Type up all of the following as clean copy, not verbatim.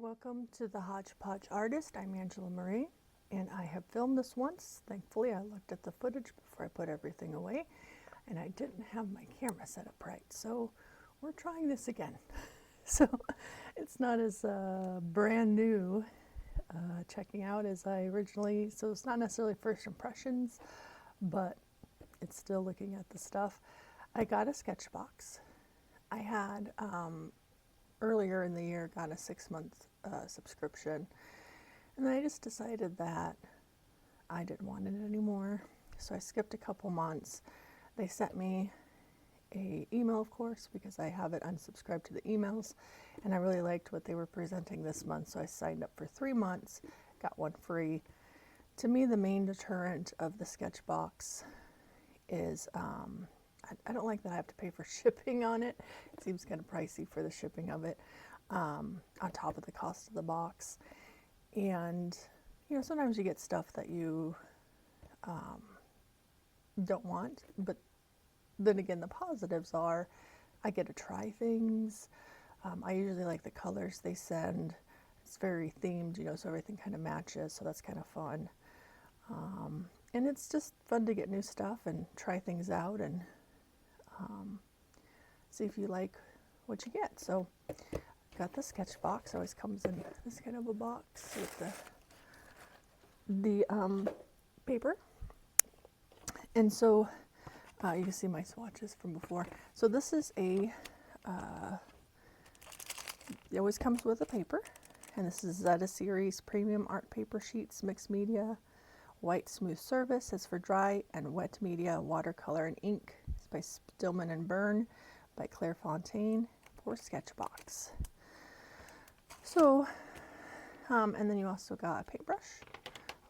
Welcome to the Hodgepodge Artist. I'm Angela Marie, and I have filmed this once. Thankfully, I looked at the footage before I put everything away, and I didn't have my camera set up right, so we're trying this again. So it's not as brand new checking out as I originally, so it's not necessarily first impressions, but it's still looking at the stuff. I got a Sketchbox. I had earlier in the year got a 6-month subscription, and I just decided that I didn't want it anymore, so I skipped a couple months. They sent me a email, of course, because I have it unsubscribed to the emails, and I really liked what they were presenting this month, so I signed up for 3 months, got one free. To me, the main deterrent of the Sketchbox is I don't like that I have to pay for shipping on it. It seems kind of pricey for the shipping of it, on top of the cost of the box. And, you know, sometimes you get stuff that you don't want, but then again, the positives are I get to try things. I usually like the colors they send. It's very themed, you know, so everything kind of matches, so that's kind of fun. And it's just fun to get new stuff and try things out and see if you like what you get. So got the Sketchbox. Always comes in this kind of a box with the paper. And so you can see my swatches from before. So this is it always comes with a paper, and this is Zeta Series Premium Art Paper Sheets, Mixed Media, White Smooth Service. It's for dry and wet media, watercolor and ink. It's by Stillman and Byrne, by Claire Fontaine, for Sketchbox. So, and then you also got a paintbrush,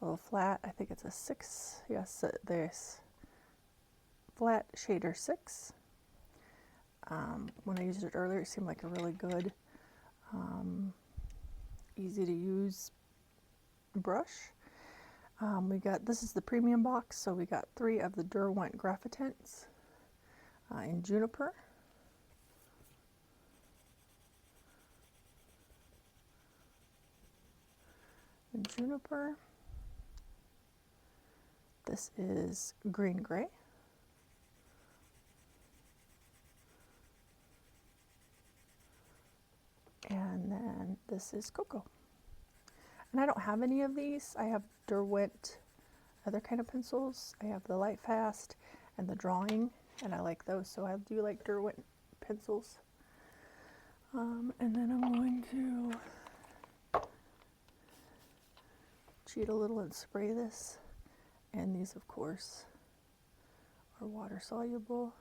a little flat, I think it's a 6, yes, this flat shader 6. When I used it earlier, it seemed like a really good, easy to use brush. This is the premium box, so we got 3 of the Derwent Graphitins in Juniper. This is Green Gray. And then this is Cocoa. And I don't have any of these. I have Derwent other kind of pencils. I have the Light Fast and the Drawing, and I like those, so I do like Derwent pencils. And then I'm going to cheat a little and spray this. And these, of course, are water soluble.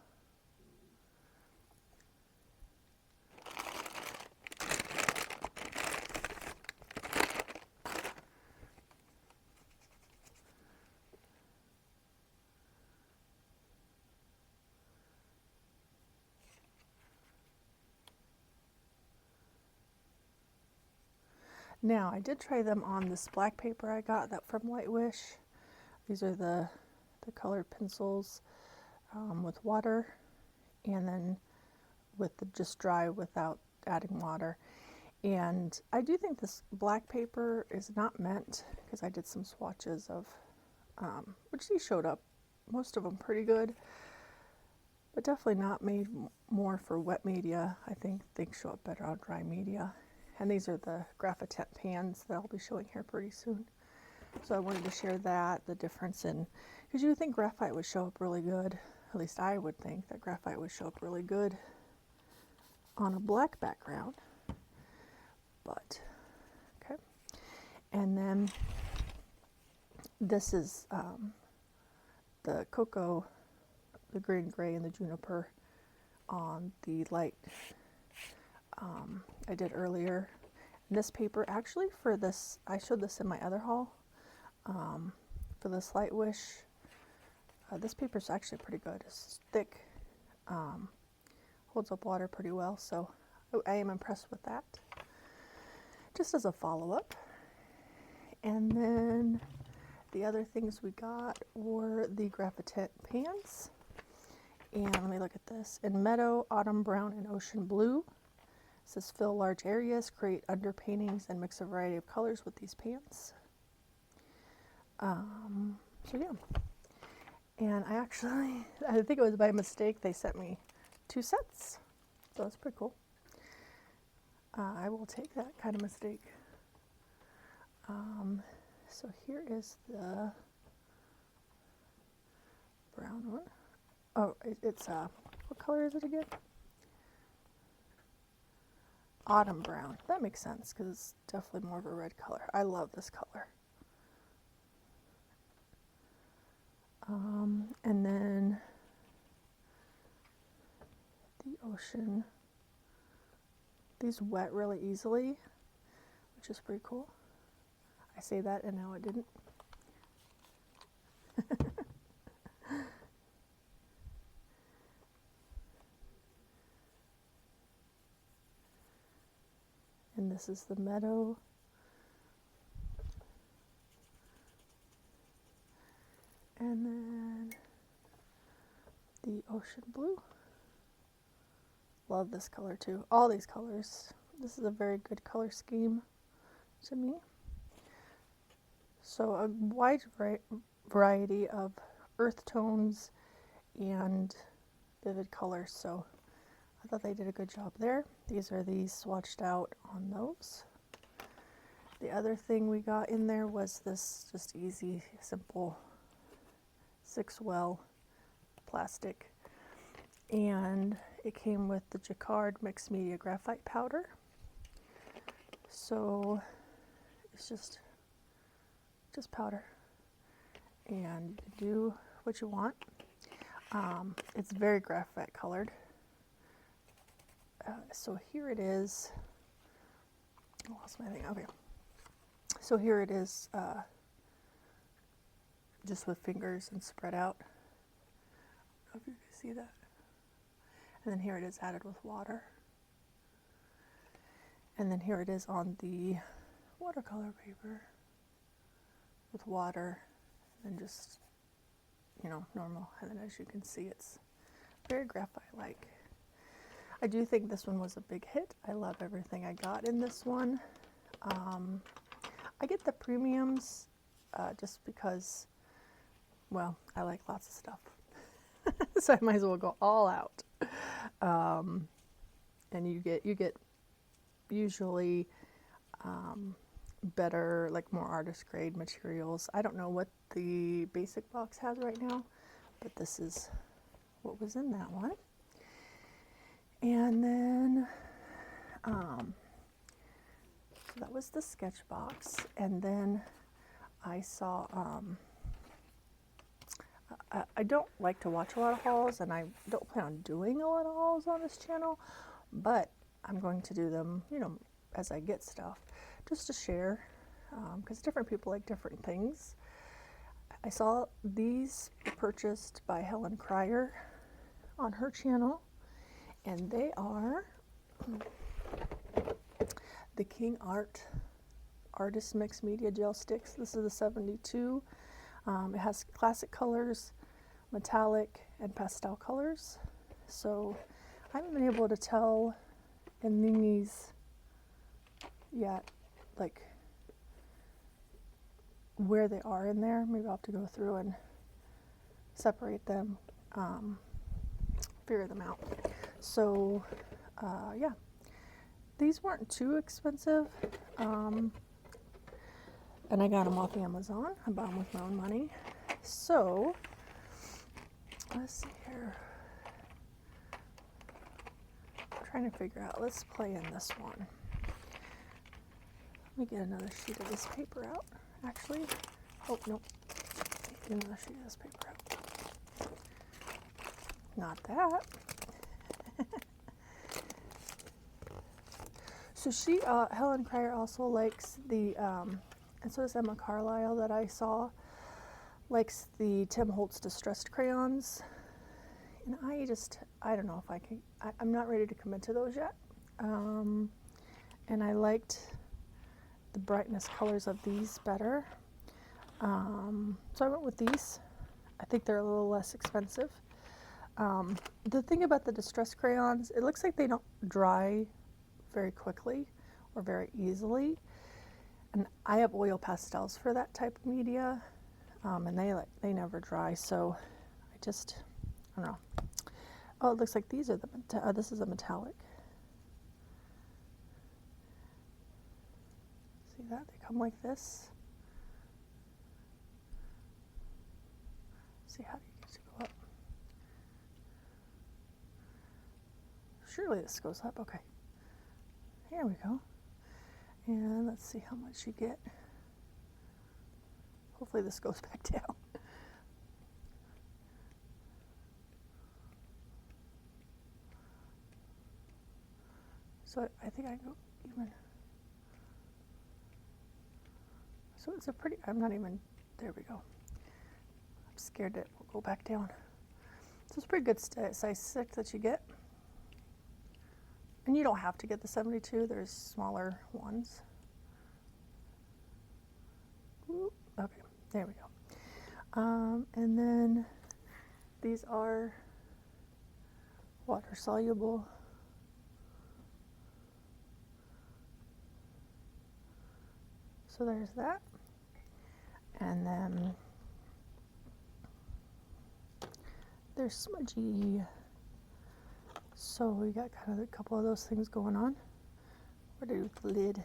Now, I did try them on this black paper I got that from Lightwish. These are the colored pencils with water, and then with the just dry without adding water. And I do think this black paper is not meant, because I did some swatches of, which these showed up, most of them pretty good, but definitely not made more for wet media. I think they show up better on dry media. And these are the Graphitent pans that I'll be showing here pretty soon. So I wanted to share that, the difference in, because you would think graphite would show up really good, at least I would think that graphite would show up really good on a black background. But, okay. And then this is the Cocoa, the Green Gray, and the Juniper on the light I did earlier. And this paper, actually for this, I showed this in my other haul, for this Lightwish, this paper is actually pretty good. It's thick, holds up water pretty well, so I am impressed with that. Just as a follow-up. And then the other things we got were the Graphitent pans. And let me look at this. In Meadow, Autumn Brown, and Ocean Blue. says fill large areas, create underpaintings, and mix a variety of colors with these pans. So yeah. And I think it was by mistake, they sent me 2 sets. So that's pretty cool. I will take that kind of mistake. So here is the brown one. Oh, it's what color is it again? Autumn brown. That makes sense because it's definitely more of a red color. I love this color. And then the ocean. These wet really easily, which is pretty cool. I say that and now it didn't. And this is the meadow. And then the ocean blue. Love this color too. All these colors. This is a very good color scheme to me. So a wide variety of earth tones and vivid colors. So I thought they did a good job there. These are the swatched out on those. The other thing we got in there was this just easy, simple 6-well plastic. And it came with the Jacquard mixed media graphite powder. So it's just powder. And you can do what you want. It's very graphite colored. So here it is. I lost my thing. Okay. So here it is, just with fingers and spread out. I don't know if you can see that. And then here it is added with water. And then here it is on the watercolor paper with water and just, you know, normal. And then as you can see, it's very graphite-like. I do think this one was a big hit. I love everything I got in this one. I get the premiums just because, well, I like lots of stuff. So I might as well go all out. And you get usually better, like more artist grade materials. I don't know what the basic box has right now, but this is what was in that one. And then so that was the Sketchbox. And then I saw I don't like to watch a lot of hauls, and I don't plan on doing a lot of hauls on this channel, but I'm going to do them, you know, as I get stuff, just to share, because different people like different things. I saw these purchased by Helen Cryer on her channel, and they are the KingArt Artist Mixed Media Gel Sticks. This is the 72. It has classic colors, metallic, and pastel colors. So I haven't been able to tell in these yet, like, where they are in there. Maybe I'll have to go through and separate them, figure them out. So yeah, these weren't too expensive, and I got them off Amazon. I bought them with my own money. So let's see here. I'm trying to figure out, let's play in this one. Let me get another sheet of this paper out, actually. Oh, no. Get another sheet of this paper out. Not that. So she, Helen Cryer also likes the, and so does Emma Carlisle that I saw, likes the Tim Holtz Distressed Crayons. And I don't know if I can, I'm not ready to commit to those yet. And I liked the brightness colors of these better. So I went with these. I think they're a little less expensive. The thing about the Distressed Crayons, it looks like they don't dry very quickly or very easily. And I have oil pastels for that type of media, and they never dry. So I don't know. Oh, it looks like these are this is a metallic. See that? They come like this. See, how do you get to go up? Surely this goes up. Okay. Here we go. And let's see how much you get. Hopefully this goes back down. So I think I go even. So it's a pretty, I'm not even, there we go. I'm scared that it will go back down. So it's a pretty good size stick that you get. And you don't have to get the 72, there's smaller ones. Ooh, okay, there we go. And then these are water soluble. So there's that. And then they're smudgy. So we got kind of a couple of those things going on. What do we do with the lid?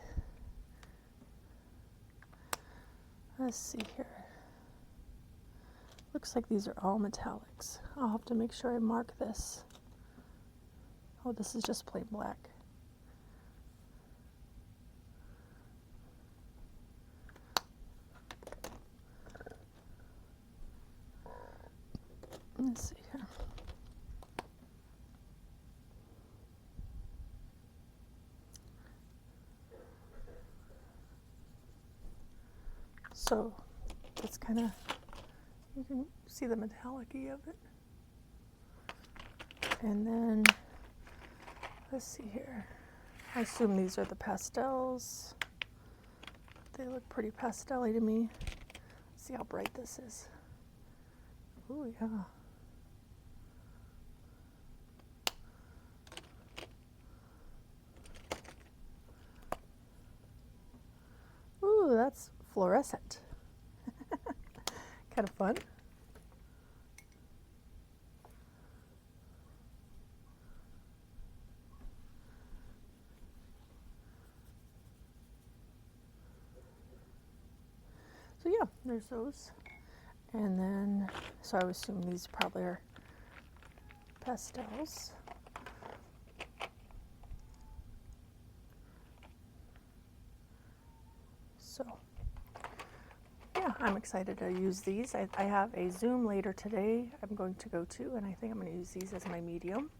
Let's see here. Looks like these are all metallics. I'll have to make sure I mark this. Oh, this is just plain black. Let's see here. So it's kind of, you can see the metallic-y of it. And then, let's see here. I assume these are the pastels. They look pretty pastel-y to me. Let's see how bright this is. Ooh, yeah. Ooh, that's fluorescent. Kind of fun. So yeah, there's those. And then, so I would assume these probably are pastels. So yeah, I'm excited to use these. I have a Zoom later today I'm going to go to, and I think I'm going to use these as my medium.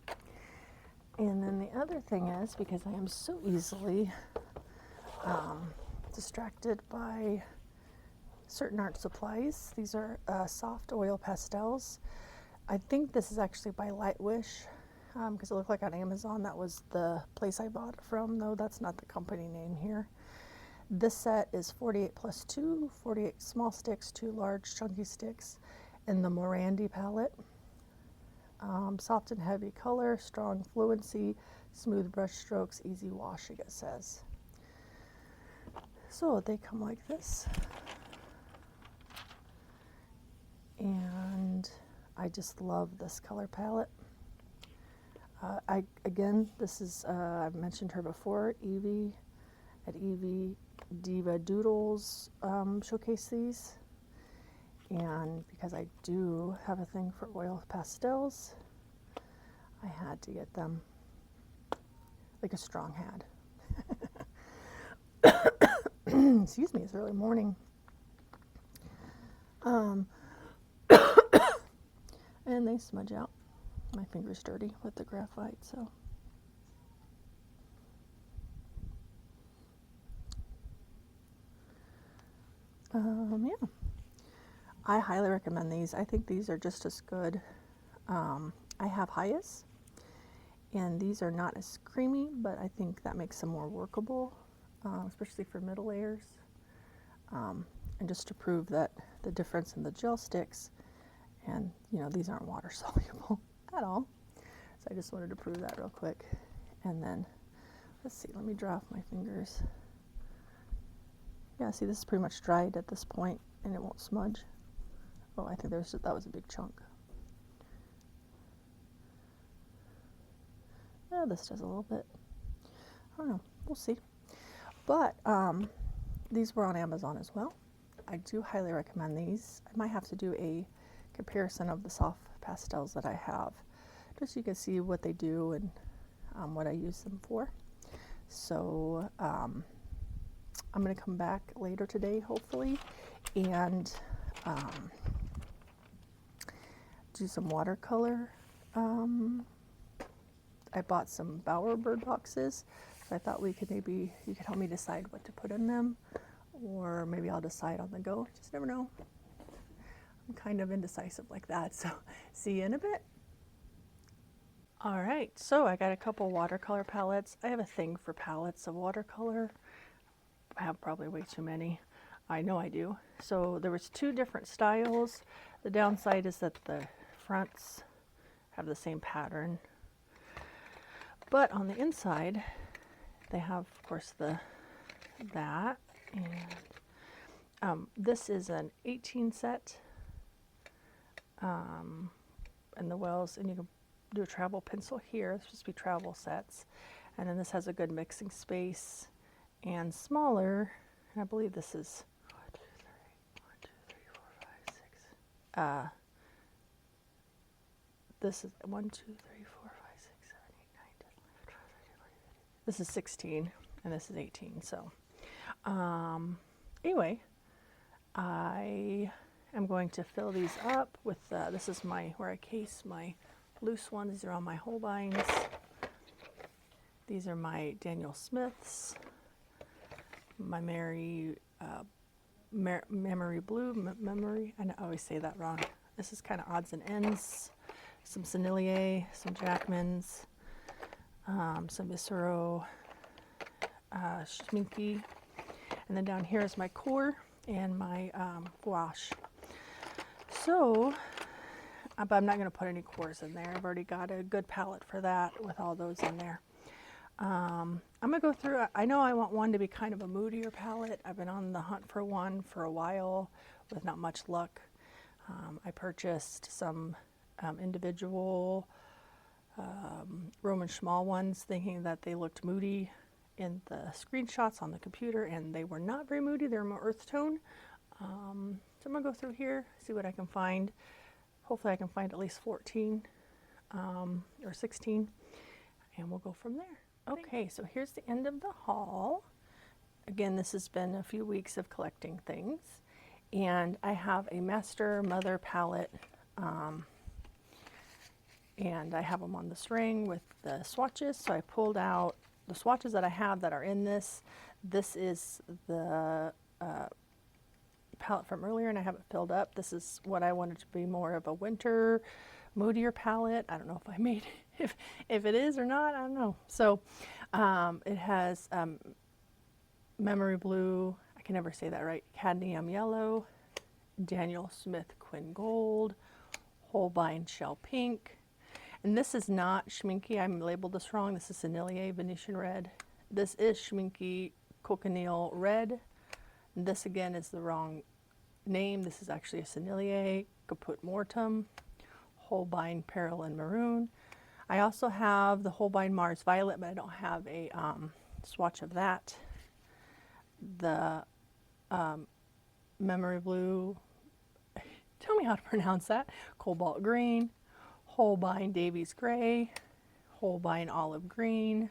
And then the other thing is, because I am so easily distracted by certain art supplies, these are soft oil pastels. I think this is actually by Lightwish, because it looked like on Amazon that was the place I bought it from, though that's not the company name here. This set is 48 plus 2, 48 small sticks, 2 large chunky sticks, in the Morandi palette. Soft and heavy color, strong fluency, smooth brush strokes, easy washing, it says. So they come like this. And I just love this color palette. Again, this is, I've mentioned her before, Evie at Evie Diva Doodles showcase these, and because I do have a thing for oil pastels, I had to get them, like a strong had. Excuse me, it's early morning. And they smudge out. My finger's dirty with the graphite, so. Yeah, I highly recommend these. I think these are just as good. I have highest, and these are not as creamy, but I think that makes them more workable, especially for middle layers. And just to prove that the difference in the gel sticks, and you know, these aren't water soluble at all. So I just wanted to prove that real quick. And then Let's see, let me dry off my fingers. Yeah, see, this is pretty much dried at this point, and it won't smudge. Oh, I think that was a big chunk. Yeah, this does a little bit. I don't know, we'll see. But these were on Amazon as well. I do highly recommend these. I might have to do a comparison of the soft pastels that I have, just so you can see what they do and what I use them for. So I'm going to come back later today, hopefully, and do some watercolor. I bought some Bowerbird boxes, so I thought you could help me decide what to put in them, or maybe I'll decide on the go. Just never know. I'm kind of indecisive like that, so see you in a bit. All right, so I got a couple watercolor palettes. I have a thing for palettes of watercolor. I have probably way too many. I know I do. So there was 2 different styles. The downside is that the fronts have the same pattern, but on the inside they have, of course, that, and this is an 18 set, and the wells, and you can do a travel pencil here. It's supposed to be travel sets, and then this has a good mixing space and smaller, and I believe this is 1, 2, 3, 4, 5, 6. This is 1, 2, 3, 4, 5, 6, 7, 8, 9, 10, 11, 12, 13, 14, 15. This is 16, and this is 18. So, anyway, I am going to fill these up with. This is where I case my loose ones. These are all my Holbeins. These are my Daniel Smiths, my Maimeri Blu. I always say that wrong. This is kind of odds and ends. Some Sennilier, some Jackmans, some Viscero, Schmeincke, and then down here is my core and my gouache. So, but I'm not going to put any cores in there. I've already got a good palette for that with all those in there. I'm going to go through, I know I want one to be kind of a moodier palette. I've been on the hunt for one for a while with not much luck. I purchased some individual Roman Schmall ones, thinking that they looked moody in the screenshots on the computer, and they were not very moody. They were more earth tone. So I'm going to go through here, see what I can find. Hopefully I can find at least 14 or 16, and we'll go from there. Okay, so here's the end of the haul. Again, this has been a few weeks of collecting things, and I have a Master Mother palette, and I have them on the string with the swatches. So I pulled out the swatches that I have that are in this. This is the palette from earlier, and I have it filled up. This is what I wanted to be more of a winter, moodier palette. I don't know if I made it, if it is or not, I don't know. So it has Maimeri Blue, I can never say that right, Cadmium Yellow, Daniel Smith Quin Gold, Holbein Shell Pink, and this is not Schmeincke. I'm labeled this wrong. This is Sennilier Venetian Red. This is Schmeincke Cochineal Red. This again is the wrong name. This is actually a Sennilier Caput Mortem, Holbein Peril and Maroon. I also have the Holbein Mars Violet, but I don't have a swatch of that. The Maimeri Blue, tell me how to pronounce that, Cobalt Green, Holbein Davies Gray, Holbein Olive Green.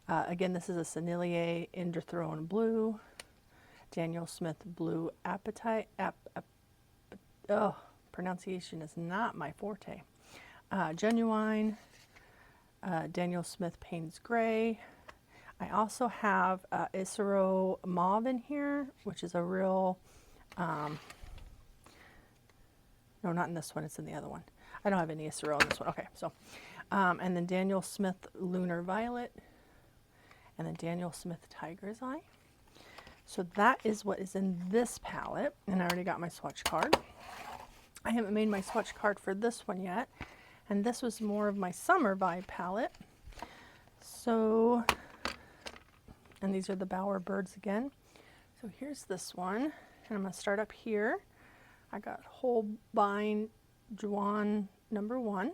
Again, this is a Sennilier Indrathrone Blue, Daniel Smith Blue Appetite. Pronunciation is not my forte. Genuine, Daniel Smith Payne's Gray. I also have Isero Mauve in here, which is a real, no, not in this one, it's in the other one. I don't have any Isero in this one. Okay, so, and then Daniel Smith Lunar Violet, and then Daniel Smith Tiger's Eye. So that is what is in this palette, and I already got my swatch card. I haven't made my swatch card for this one yet, and this was more of my summer vibe palette. So And these are the bower birds again. So here's this one, and I'm going to start up here. I got Holbein Juan #1.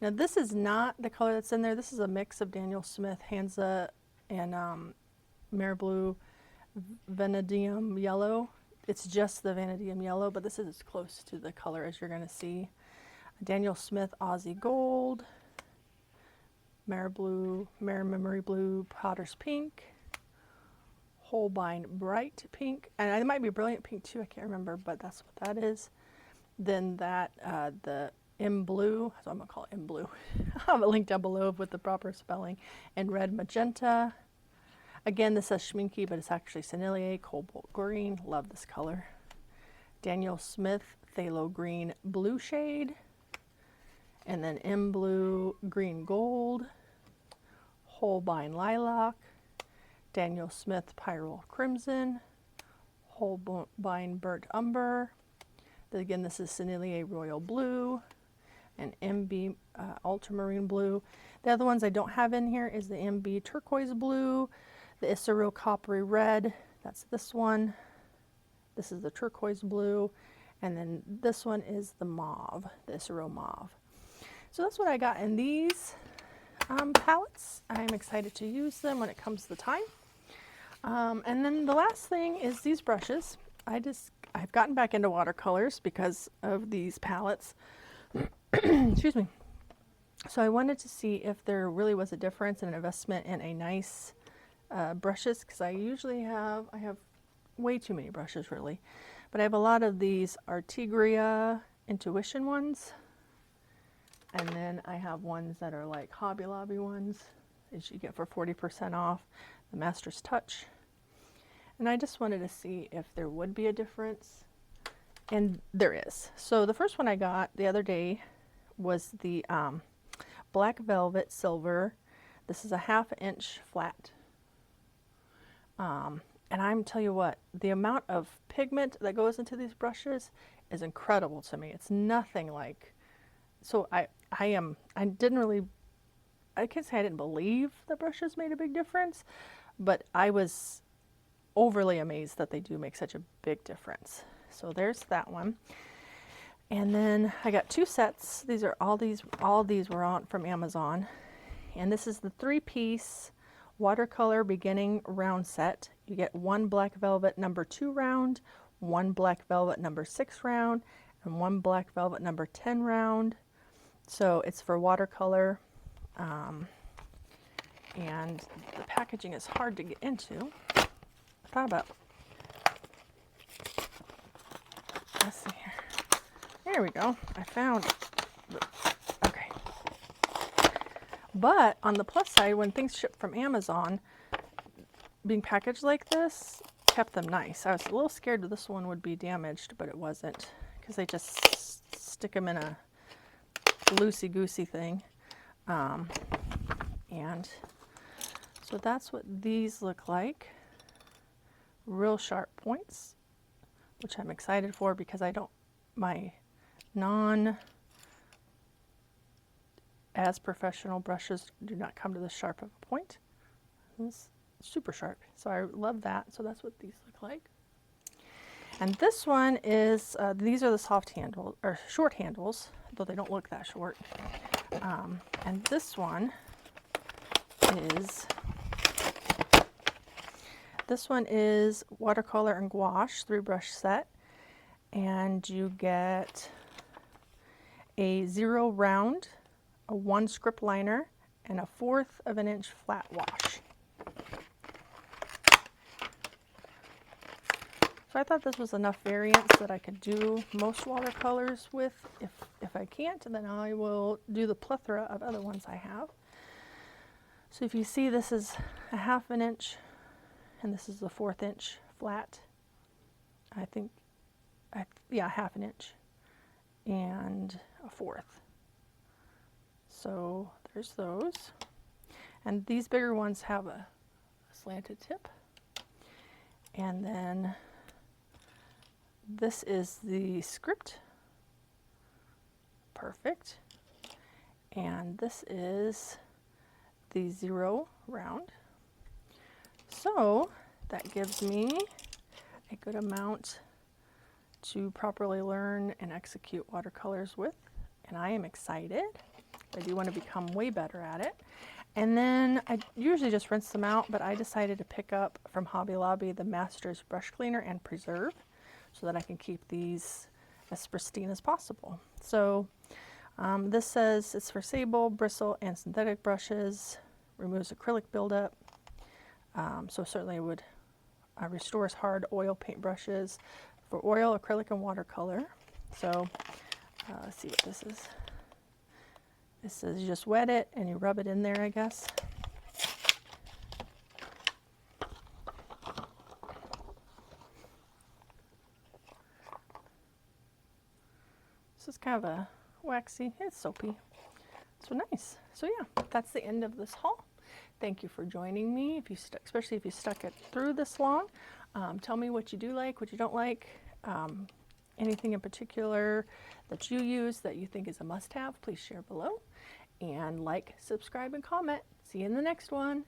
Now this is not the color that's in there. This is a mix of Daniel Smith, Hansa, and Maimeri Blu Vanadium Yellow. It's just the Vanadium Yellow, but this is as close to the color as you're going to see. Daniel Smith Aussie Gold, Maimeri Blu Potter's Pink, Holbein Bright Pink, and it might be Brilliant Pink too, I can't remember, but that's what that is. Then that, the M Blue, so I'm going to call it M Blue. I'll have a link down below with the proper spelling. And Red Magenta. Again, this says Schmeincke, but it's actually Sennilier Cobalt Green. Love this color. Daniel Smith Phthalo Green Blue Shade. And then M Blue Green Gold. Holbein Lilac. Daniel Smith Pyrrole Crimson. Holbein Burnt Umber. Again, this is Sennilier Royal Blue. And MB Ultramarine Blue. The other ones I don't have in here is the MB Turquoise Blue, the Isero Coppery Red, that's this one. This is the Turquoise Blue, and then this one is the Mauve, the Isero Mauve. So that's what I got in these palettes. I'm excited to use them when it comes to the time. And then the last thing is these brushes. I've gotten back into watercolors because of these palettes. Excuse me. So I wanted to see if there really was a difference in an investment in a nice brushes, because I have way too many brushes really, but I have a lot of these Artigria Intuition ones, and then I have ones that are like Hobby Lobby ones, as you get for 40% off, the Master's Touch. And I just wanted to see if there would be a difference, and there is. So the first one I got the other day was the Black Velvet Silver. This is a 1/2 inch flat. And I'm tell you what, the amount of pigment that goes into these brushes is incredible to me. It's nothing like, so I can't say I didn't believe the brushes made a big difference, but I was overly amazed that they do make such a big difference. So there's that one. And then I got 2 sets. These are all these were on from Amazon. And this is the 3-piece watercolor beginning round set. You get 1 Black Velvet #2 round, 1 Black Velvet #6 round, and 1 Black Velvet #10 round. So it's for watercolor. And the packaging is hard to get into. I thought about, let's see here. There we go. I found, okay. But on the plus side, when things ship from Amazon, being packaged like this kept them nice. I was a little scared that this one would be damaged, but it wasn't, because they just stick them in a loosey-goosey thing. And so that's what these look like. Real sharp points, which I'm excited for because my as professional brushes do not come to this sharp of a point. It's super sharp, so I love that. So that's what these look like. And this one is, these are the soft handle or short handles, though they don't look that short. And this one is watercolor and gouache 3-brush set, and you get a 0 round, a 1 script liner, and a 1/4 of an inch flat wash. So I thought this was enough variance that I could do most watercolors with. If I can't, then I will do the plethora of other ones I have. So if you see, this is a 1/2 inch, and this is the 1/4 inch flat. I think, yeah, 1/2 inch and a 1/4. So there's those. And these bigger ones have a slanted tip. And then this is the script. Perfect. And this is the 0 round. So that gives me a good amount to properly learn and execute watercolors with, and I am excited. I do want to become way better at it. And then I usually just rinse them out, but I decided to pick up from Hobby Lobby the Masters Brush Cleaner and Preserve so that I can keep these as pristine as possible. So this says it's for sable, bristle, and synthetic brushes, removes acrylic buildup. So certainly would restores hard oil paint brushes for oil, acrylic, and watercolor. So let's see what this is. This says you just wet it and you rub it in there, I guess. This is kind of a waxy, it's soapy. So nice. So yeah, that's the end of this haul. Thank you for joining me. If you especially if you stuck it through this long, tell me what you do like, what you don't like, anything in particular that you use that you think is a must-have. Please share below, and like, subscribe, and comment. See you in the next one.